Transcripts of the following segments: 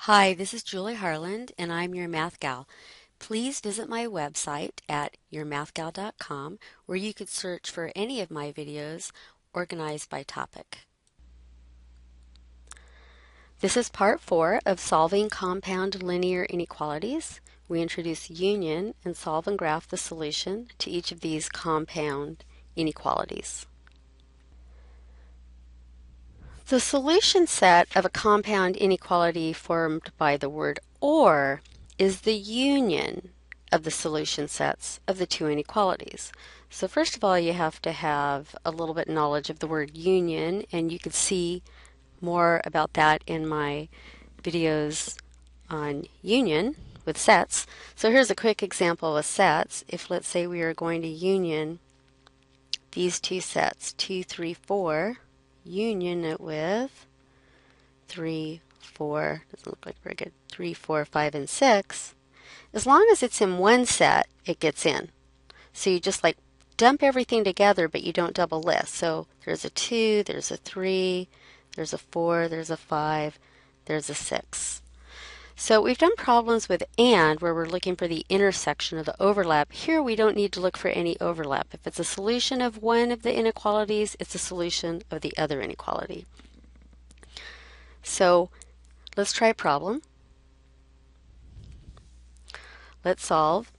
Hi, this is Julie Harland, and I'm your Math Gal. Please visit my website at yourmathgal.com, where you could search for any of my videos organized by topic. This is part 4 of solving compound linear inequalities. We introduce union and solve and graph the solution to each of these compound inequalities. The solution set of a compound inequality formed by the word or is the union of the solution sets of the two inequalities. So first of all, you have to have a little bit of knowledge of the word union, and you can see more about that in my videos on union with sets. So here's a quick example of sets. If let's say we are going to union these two sets, 2, 3, 4, union it with 3, 4, doesn't look like very good, 3, 4, 5, and 6. As long as it's in one set, it gets in. So you just like dump everything together, but you don't double list. So there's a 2, there's a 3, there's a 4, there's a 5, there's a 6. So we've done problems with AND where we're looking for the intersection of the overlap. Here we don't need to look for any overlap. If it's a solution of one of the inequalities, it's a solution of the other inequality. So let's try a problem. Let's solve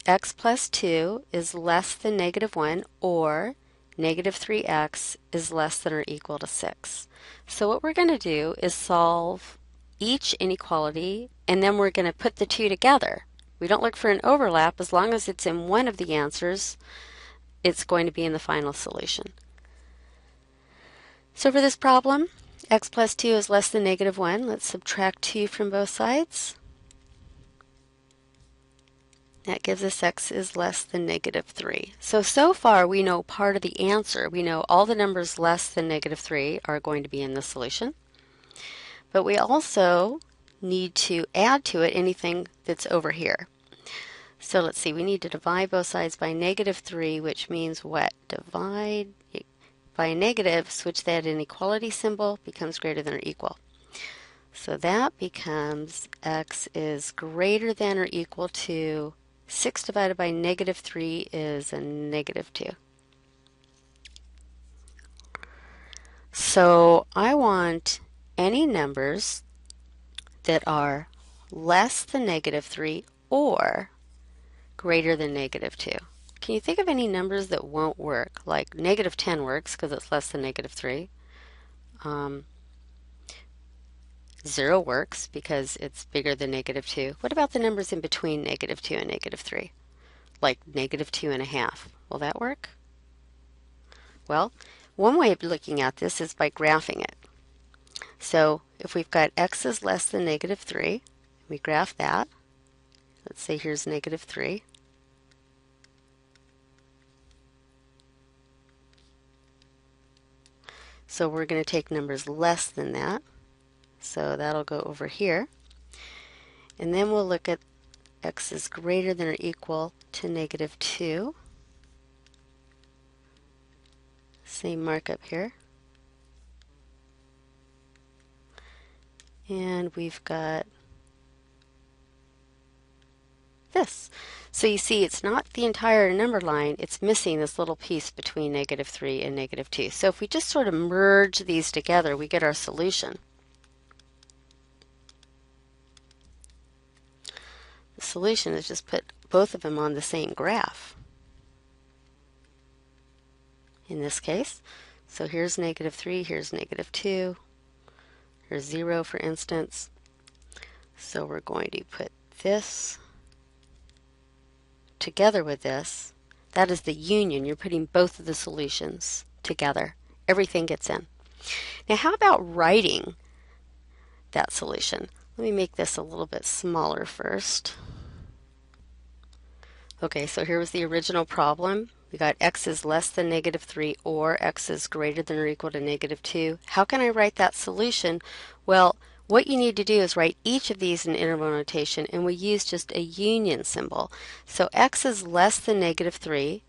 x plus 2 is less than negative 1 or negative 3x is less than or equal to 6. So what we're going to do is solve each inequality, and then we're going to put the two together. We don't look for an overlap. As long as it's in one of the answers, it's going to be in the final solution. So for this problem, x plus 2 is less than negative 1. Let's subtract 2 from both sides. That gives us x is less than negative 3. So far we know part of the answer. We know all the numbers less than negative 3 are going to be in the solution. But we also need to add to it anything that's over here. So let's see, we need to divide both sides by negative 3, which means what? Divide by a negative, switch that inequality symbol, becomes greater than or equal. So that becomes x is greater than or equal to 6 divided by negative 3 is a negative 2. So I want any numbers that are less than negative 3 or greater than negative 2. Can you think of any numbers that won't work? Like negative 10 works because it's less than negative 3. 0 works because it's bigger than negative 2. What about the numbers in between negative 2 and negative 3? Like negative 2.5. Will that work? Well, one way of looking at this is by graphing it. So if we've got x is less than negative 3, we graph that. Let's say here's negative 3. So we're going to take numbers less than that. So that'll go over here. And then we'll look at x is greater than or equal to negative 2. Same markup here. And we've got this. So you see it's not the entire number line, it's missing this little piece between negative 3 and negative 2. So if we just sort of merge these together, we get our solution. The solution is just put both of them on the same graph in this case. So here's negative 3, here's negative 2, here's 0 for instance. So we're going to put this together with this. That is the union. You're putting both of the solutions together. Everything gets in. Now how about writing that solution? Let me make this a little bit smaller first. Okay, so here was the original problem. We got x is less than negative 3 or x is greater than or equal to negative 2. How can I write that solution? Well, what you need to do is write each of these in interval notation, and we use just a union symbol. So x is less than negative 3,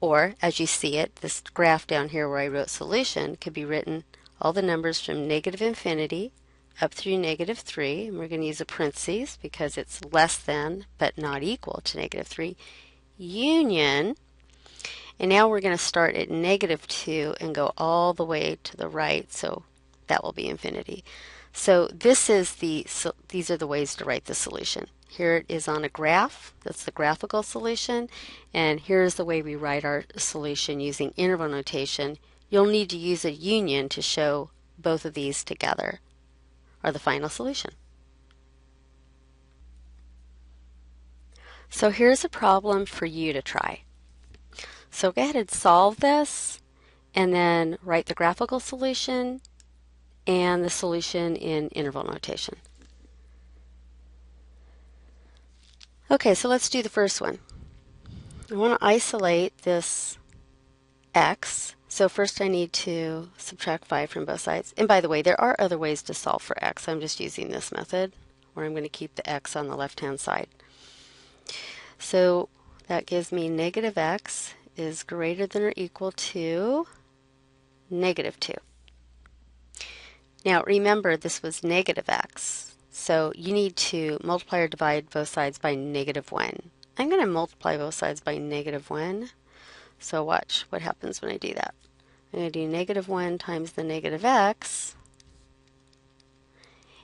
or as you see it, this graph down here where I wrote solution could be written all the numbers from negative infinity up through negative 3, and we're going to use a parentheses because it's less than but not equal to negative 3, union, and now we're going to start at negative 2 and go all the way to the right, so that will be infinity. So these are the ways to write the solution. Here it is on a graph, that's the graphical solution, and here's the way we write our solution using interval notation. You'll need to use a union to show both of these together, or the final solution. So here's a problem for you to try. So go ahead and solve this, and then write the graphical solution and the solution in interval notation. Okay, so let's do the first one. I want to isolate this x. So first I need to subtract 5 from both sides. And by the way, there are other ways to solve for x. I'm just using this method where I'm going to keep the x on the left-hand side. So that gives me negative x is greater than or equal to negative 2. Now remember, this was negative x, so you need to multiply or divide both sides by negative 1. I'm going to multiply both sides by negative 1, so watch what happens when I do that. I'm going to do negative 1 times the negative x,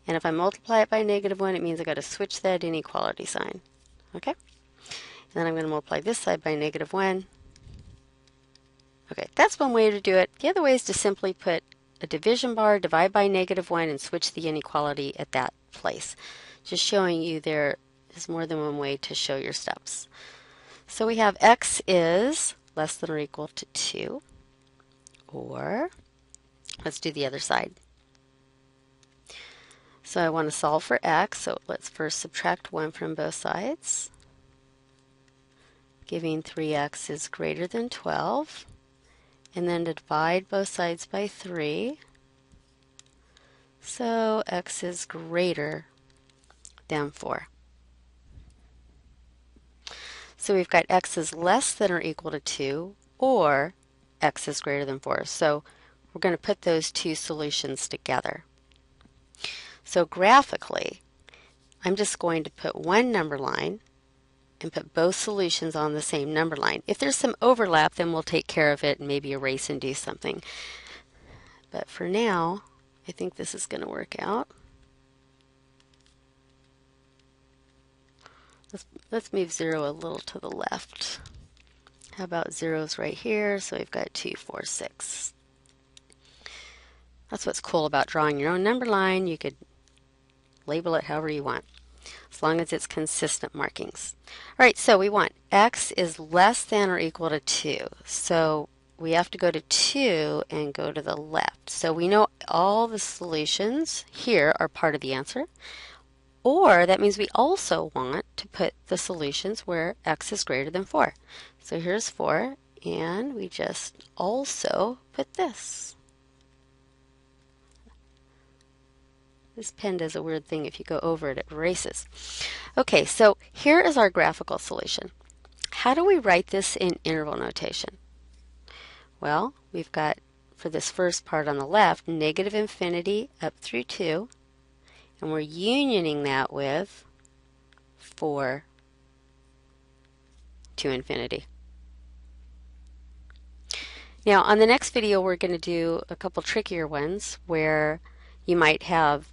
and if I multiply it by negative 1, it means I've got to switch that inequality sign. Okay? And then I'm going to multiply this side by negative 1. Okay, that's one way to do it. The other way is to simply put a division bar, divide by negative 1, and switch the inequality at that place. Just showing you there is more than one way to show your steps. So we have x is less than or equal to 2, or let's do the other side. So I want to solve for x, so let's first subtract 1 from both sides, giving 3x is greater than 12. And then to divide both sides by 3, so x is greater than 4. So we've got x is less than or equal to 2, or x is greater than 4. So we're going to put those two solutions together. So graphically, I'm just going to put one number line and put both solutions on the same number line. If there's some overlap, then we'll take care of it and maybe erase and do something. But for now, I think this is going to work out. Let's move 0 a little to the left. How about 0's right here? So we've got 2, 4, 6. That's what's cool about drawing your own number line. You could label it however you want, as long as it's consistent markings. All right, so we want x is less than or equal to 2. So we have to go to 2 and go to the left. So we know all the solutions here are part of the answer. Or that means we also want to put the solutions where x is greater than 4. So here's 4, and we just also put this. This pen does a weird thing. If you go over it, it erases. Okay, so here is our graphical solution. How do we write this in interval notation? Well, we've got, for this first part on the left, negative infinity up through 2, and we're unioning that with 4 to infinity. Now, on the next video, we're going to do a couple trickier ones where you might have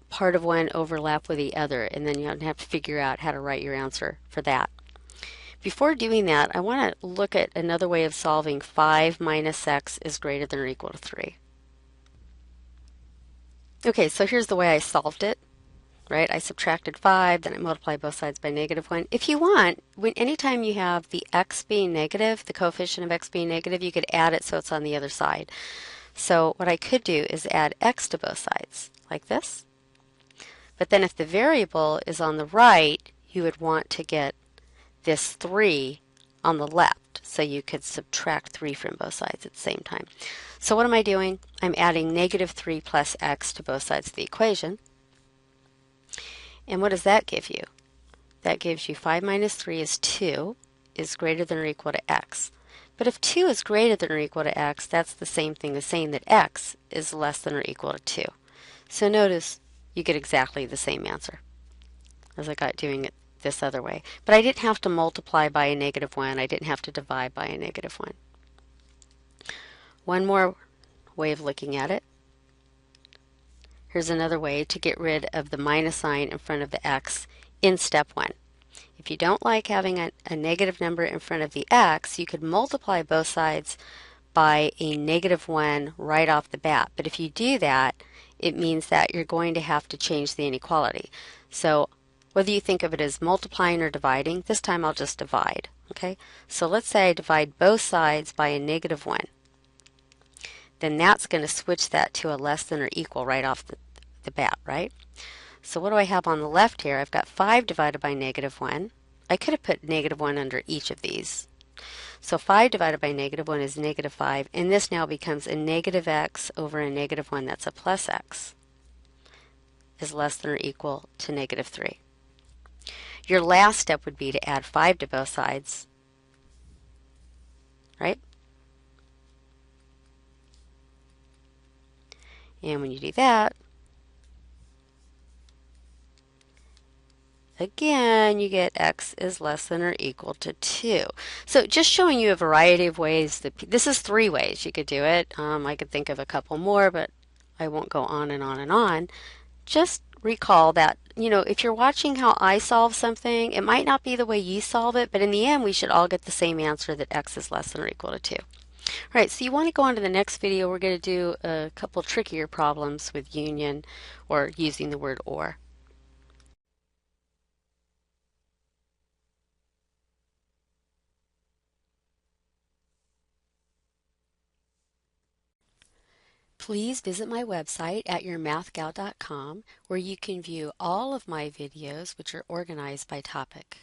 part of one overlap with the other, and then you'll have to figure out how to write your answer for that. Before doing that, I want to look at another way of solving 5 minus x is greater than or equal to 3. Okay, so here's the way I solved it, right? I subtracted 5, then I multiplied both sides by negative 1. If you want, anytime you have the x being negative, the coefficient of x being negative, you could add it so it's on the other side. So what I could do is add x to both sides, like this. But then if the variable is on the right, you would want to get this 3 on the left, so you could subtract 3 from both sides at the same time. So what am I doing? I'm adding negative 3 plus x to both sides of the equation. And what does that give you? That gives you 5 minus 3 is 2, is greater than or equal to x. But if 2 is greater than or equal to x, that's the same thing as saying that x is less than or equal to 2. So notice you get exactly the same answer as I got doing it this other way. But I didn't have to multiply by a -1. I didn't have to divide by a -1. One more way of looking at it. Here's another way to get rid of the minus sign in front of the x in step 1. If you don't like having a negative number in front of the x, you could multiply both sides by a -1 right off the bat. But if you do that, it means that you're going to have to change the inequality. So whether you think of it as multiplying or dividing, this time I'll just divide. Okay, so let's say I divide both sides by a -1. Then that's going to switch that to a less than or equal right off the bat, right? So what do I have on the left here? I've got 5 divided by -1. I could have put -1 under each of these. So 5 divided by -1 is -5, and this now becomes a -x over a -1, that's a plus x, is less than or equal to -3. Your last step would be to add 5 to both sides, right? And when you do that, again, you get x is less than or equal to 2. So just showing you a variety of ways. This is 3 ways you could do it. I could think of a couple more, but I won't go on and on and on. Just recall that, if you're watching how I solve something, it might not be the way you solve it, but in the end, we should all get the same answer, that x is less than or equal to 2. All right, so you want to go on to the next video. We're going to do a couple trickier problems with union or using the word or. Please visit my website at yourmathgal.com, where you can view all of my videos, which are organized by topic.